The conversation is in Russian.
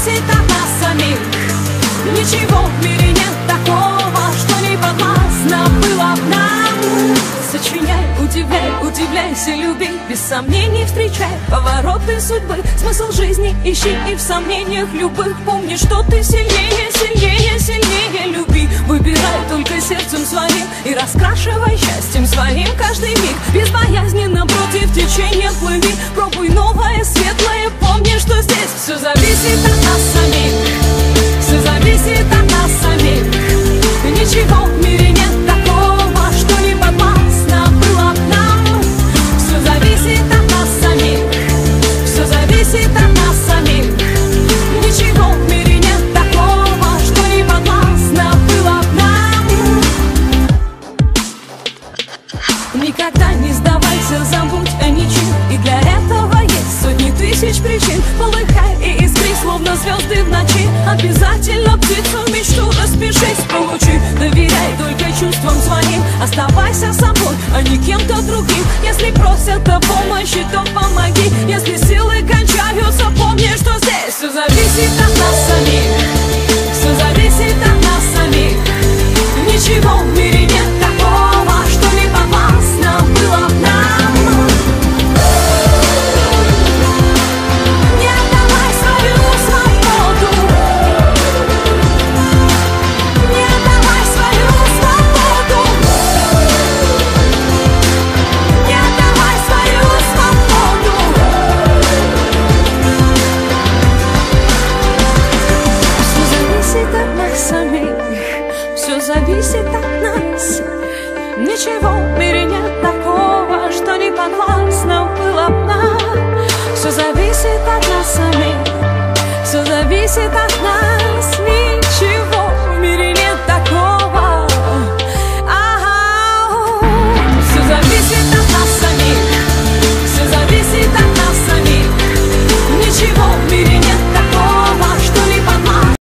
зависит от нас самих. Ничего в мире нет такого, что не подвластно было б нам. Сочиняй, удивляй, удивляйся, люби, без сомнений встречай повороты судьбы. Смысл жизни ищи и в сомнениях любых помни, что ты сильнее, сильнее, сильнее. Люби, выбирай только сердцем своим и раскрашивай счастьем своим каждый миг. Безбоязненно против течения плыви, пробуй новое, светлое, помни, что здесь все зависит от нас самих. Все зависит от нас самих. Ничего в мире нет такого, что не подвластно было б нам. Все зависит от нас самих. Все зависит от нас самих. Ничего в мире нет такого, что не подвластно было б нам. Никогда не сдавайся, забудь о ничем, и для этого есть сотни тысяч причин. Полыхай и искри, словно звезды в ночи. Обязательно птицу мечту распишись, получи. Доверяй только чувствам своим, оставайся собой, а не кем-то другим. Если просят о помощи, то помоги. Если силы кончаются, помни, что здесь все зависит от нас самих. Все зависит от нас самих. Ничего в мире нет такого, что не подвластно было б нам. Не отдавай свою свободу. Не отдавай свою свободу. Не отдавай свою свободу. Все зависит от нас самих. Все зависит от нас. Ничего в мире нет такого, что не подвластно было б нам. Все зависит от нас самих. Все зависит от